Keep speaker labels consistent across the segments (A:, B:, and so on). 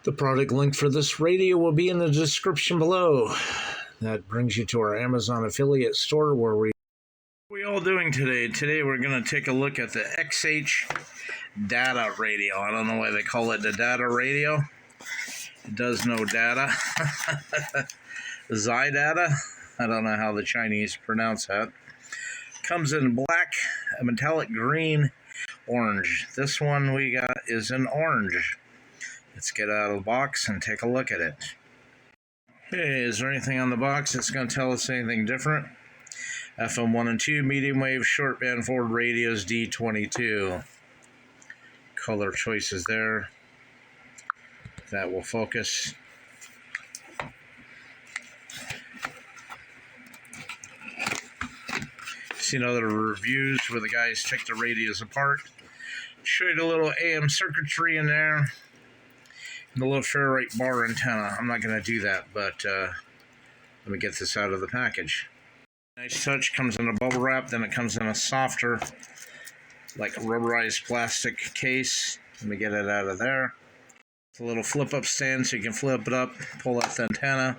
A: The product link for this radio will be in the description below. That brings you to our Amazon affiliate store where we... What are we all doing today? Today we're going to take a look at the XHData radio. I don't know why they call it the data radio. It does no data. XHData. I don't know how the Chinese pronounce that. Comes in black, a metallic green, orange. This one we got is in orange. Let's get out of the box and take a look at it. Hey, is there anything on the box that's going to tell us anything different? FM 1 and 2, medium wave, short band forward radios, D220. Color choices there. That will focus. Seen other reviews where the guys take the radios apart. Showed a little AM circuitry in there. And a little ferrite bar antenna. I'm not going to do that, but let me get this out of the package. Nice touch. Comes in a bubble wrap, then it comes in a softer, like a rubberized plastic case. Let me get it out of there. It's a little flip-up stand so you can flip it up, pull out the antenna.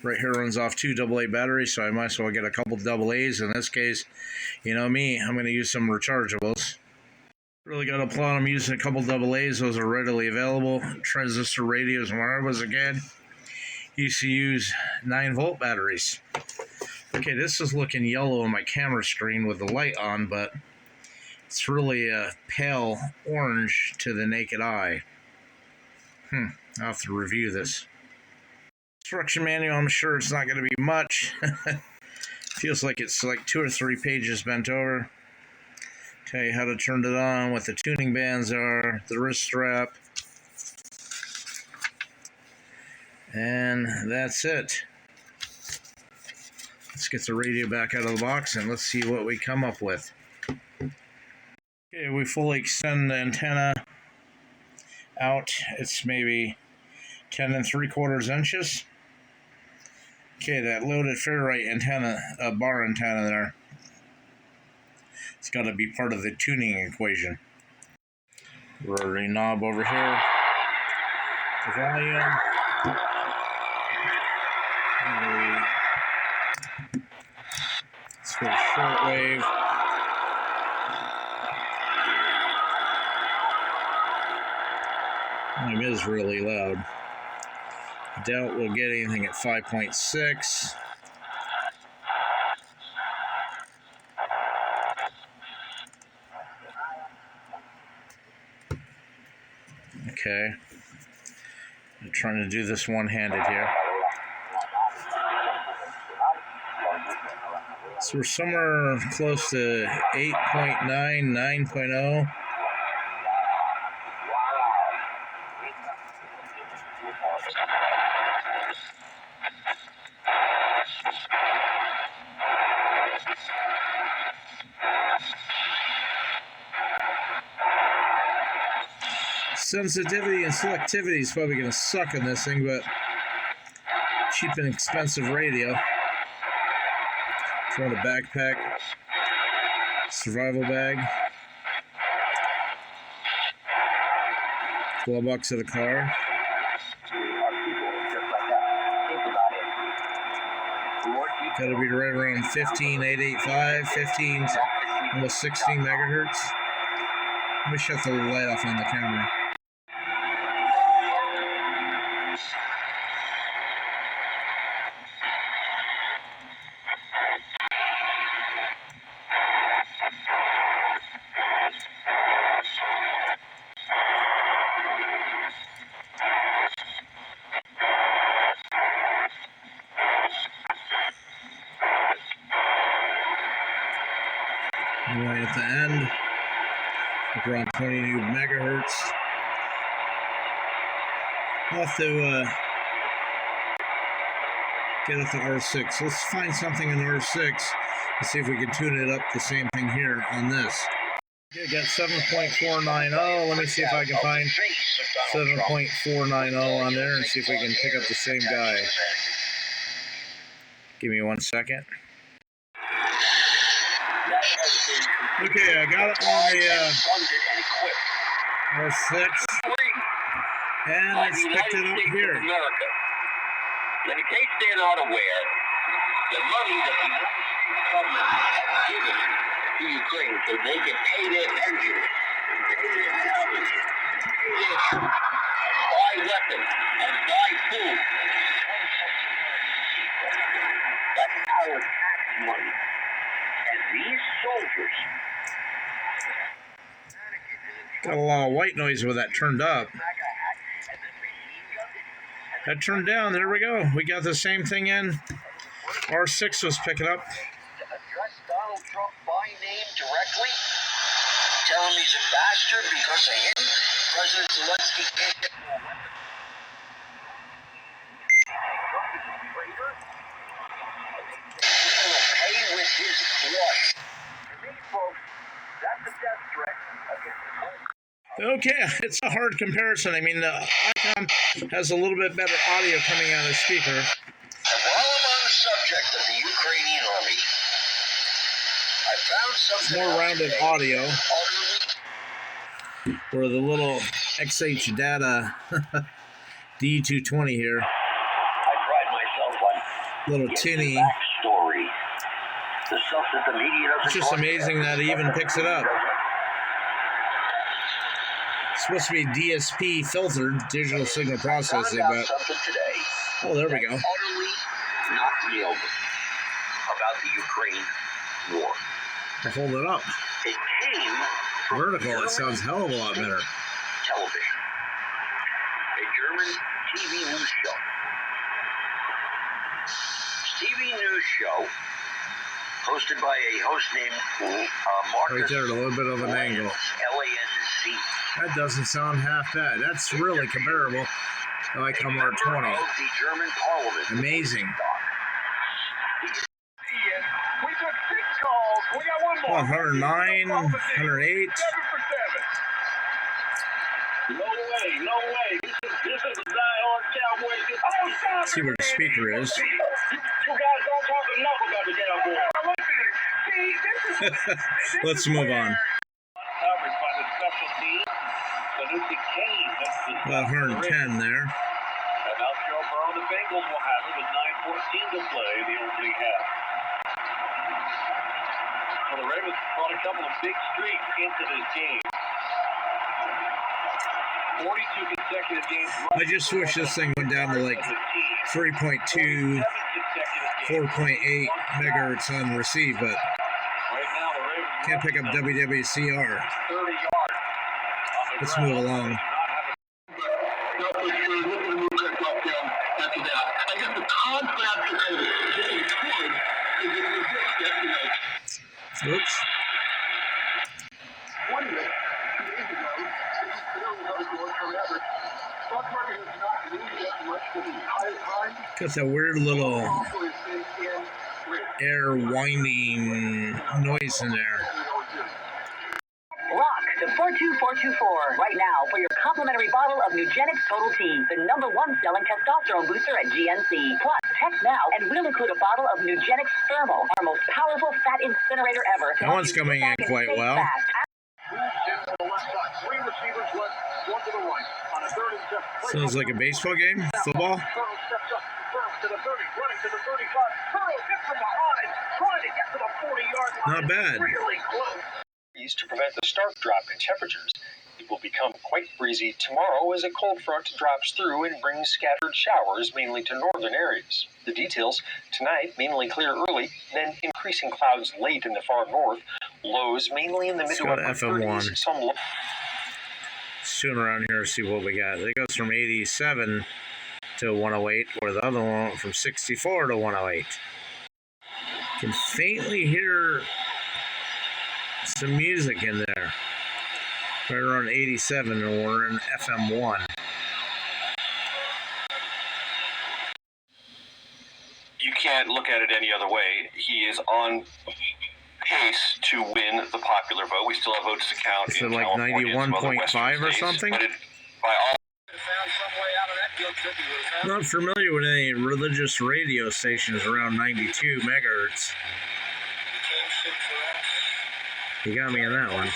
A: Right here runs off 2 AA batteries, so I might as well get a couple AA's. In this case, you know me, I'm going to use some rechargeables. Really got to applaud them using a couple AA's. Those are readily available. Transistor radios, when I was a kid, used to use 9-volt batteries. Okay, this is looking yellow on my camera screen with the light on, but it's really a pale orange to the naked eye. I'll have to review this. Instruction manual, I'm sure it's not going to be much. Feels like it's like 2 or 3 pages bent over. Tell you how to turn it on, what the tuning bands are, the wrist strap. And that's it. Let's get the radio back out of the box and let's see what we come up with. Okay, we fully extend the antenna out. It's maybe 10 3/4 inches. Okay, that loaded ferrite antenna, bar antenna there. It's got to be part of the tuning equation. Rotary knob over here. The volume. Let's go shortwave. Volume is really loud. Doubt we'll get anything at 5.6. Okay. I'm trying to do this one-handed here. So we're somewhere close to 8.9, 9.0. Sensitivity and selectivity is probably going to suck on this thing, but cheap and expensive radio. Throw in a backpack, survival bag, glove box of the car. Got to be right around 15.885, 15, almost 16 megahertz. Let me shut the light off on the camera. Right at the end, around 20 megahertz. I'll have to get it to R6. Let's find something in R6 and see if we can tune it up the same thing here on this. Okay, got 7.490. Let me see if I can find 7.490 on there and see if we can pick up the same guy. Give me 1 second. Okay, I got it on the R6. And let's pick it up here.
B: America. And in case they're not aware, the money that the United States government has given to Ukraine so they can pay their pensions, pay their salaries, pay their troops, buy weapons, and buy food. That's our tax money. And these soldiers...
A: Got a lot of white noise with that turned up. That turned down. There we go. We got the same thing in. R6 was picking up.
B: Address Donald Trump by name directly. Tell him he's a bastard because of him. President Zelensky can't get more weapons. Trump is a traitor. He will pay with his blood. To me, folks, that's a death threat against the country.
A: Okay, it's a hard comparison. I mean, the Icon has a little bit better audio coming out of the speaker.
B: And while I'm on the subject of the Ukrainian army, I found something
A: More rounded
B: today
A: audio.
B: utterly...
A: For the little XHData D220 here.
B: I pride myself on
A: Little
B: getting
A: tinny.
B: the backstory. The stuff that the media doesn't
A: It's just
B: talk
A: amazing
B: about.
A: that it even picks it up. It's supposed to be DSP filtered, digital signal processing,
B: I found out
A: but
B: something today
A: oh, there we go.
B: that's utterly not real about the Ukraine war.
A: I'll hold it up.
B: It came from
A: Vertical, it sounds a hell of a lot better.
B: television. A German TV news show. TV news show hosted by a host named Marcus
A: Right there, a little bit of an angle.
B: Lanz.
A: That doesn't sound half bad. That's really comparable to Icon R20.
B: The German Parliament.
A: Amazing.
C: We took 6 calls. We got one more.
A: 109, 108.
C: 7 for 7. No way, no way. This is a die-hard Cowboy. Oh, stop.
A: See where the speaker is.
C: You guys don't talk enough about the Cowboys. Listen, see,
A: Let's move on.
C: Covered by the special team. Sanusi Kane.
A: About 110 there.
C: And now Joe Burrow, the Bengals will have it with 9:14 to play in the opening half. Well, the Ravens brought a couple of big streaks into this game. 42 consecutive games.
A: I just wish this thing went down to like 3.2, 4.8 megahertz on receive, but
C: Right now, the Ravens
A: can't pick up WWCR.
C: 30 yards.
A: Let's move along. Oops. Got that weird little air winding noise in there.
D: Rock to 42424 right now for your complimentary bottle of Nugenix Total T, the #1 selling testosterone booster at GNC. Plus, text now and we'll include a bottle of Nugenix Thermal, our most powerful fat incinerator ever.
A: That one's coming in quite well. Sounds like a baseball game? Football? Not bad.
E: To prevent the stark drop in temperatures. It will become quite breezy tomorrow as a cold front drops through and brings scattered showers mainly to northern areas. The details tonight mainly clear early, then increasing clouds late in the far north. Lows mainly in the mid to upper 30s. Some low.
A: Soon around here, see what we got. It goes from 87 to 108, or the other one went from 64 to 108. Can faintly hear some music in there. Right around 87, and we're in FM1.
E: You can't look at it any other way. He is on pace to win the popular vote. We still have votes to count.
A: Is it
E: in
A: like
E: California,
A: 91.5 or something?
E: But by all
A: Not familiar with any religious radio stations around 92 megahertz. You got me in that one.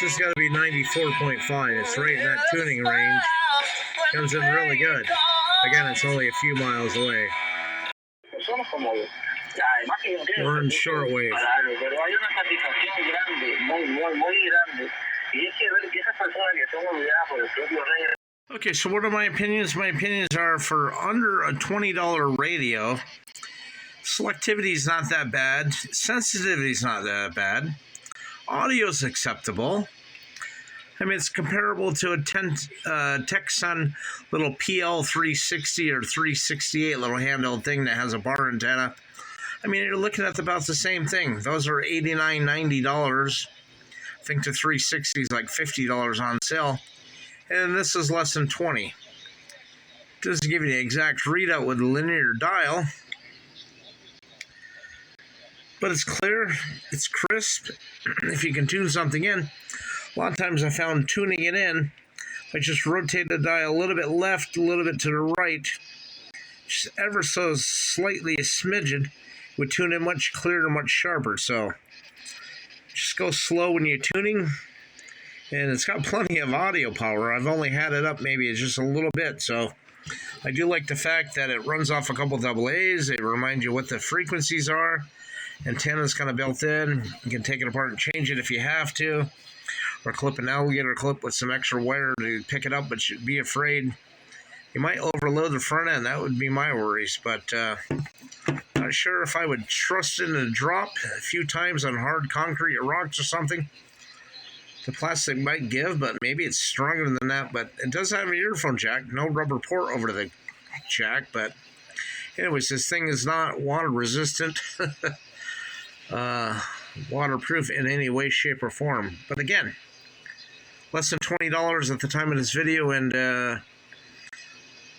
A: has got to be 94.5. It's right in that tuning range. Comes in really good. Again, it's only a few miles away.
C: Somos como, además que yo creo
A: We're in
C: que
A: shortwave.
C: claro, pero hay una satisfacción grande, muy grande. Y es que ver que esas personas que son olvidadas por el propio rey.
A: Okay, so what are my opinions? My opinions are for under a $20 radio, selectivity is not that bad, sensitivity is not that bad, audio is acceptable. I mean, it's comparable to a Texan little PL360 or 368 little handheld thing that has a bar antenna. I mean, you're looking at about the same thing. Those are $89, $90. I think the 360 is like $50 on sale. And this is less than 20. Doesn't give you the exact readout with a linear dial. But it's clear, it's crisp. If you can tune something in, a lot of times I found tuning it in, I just rotate the dial a little bit left, a little bit to the right, just ever so slightly a smidgen, would tune in much clearer, much sharper. So just go slow when you're tuning, and it's got plenty of audio power. I've only had it up maybe just a little bit, so I do like the fact that it runs off a couple AA's. They remind you what the frequencies are. Antenna's kind of built in. You can take it apart and change it if you have to, or clip an alligator clip with some extra wire to pick it up, but you'd be afraid you might overload the front end. That would be my worries, but not sure if I would trust it in a drop a few times on hard concrete or rocks or something. The plastic might give, but maybe it's stronger than that. But it does have an earphone jack, no rubber port over the jack. But anyways, this thing is not water resistant, waterproof in any way, shape, or form. But again, less than $20 at the time of this video, and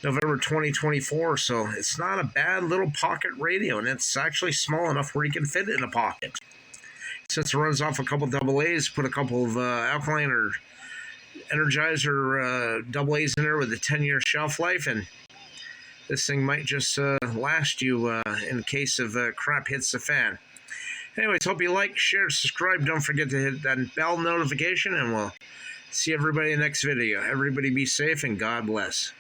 A: November 2024, so it's not a bad little pocket radio, and it's actually small enough where you can fit it in a pocket. Since it runs off a couple AA's, put a couple of alkaline or Energizer AA's in there with a 10-year shelf life, and this thing might just last you in case of crap hits the fan. Anyways, hope you like, share, subscribe. Don't forget to hit that bell notification, and we'll see everybody in the next video. Everybody be safe, and God bless.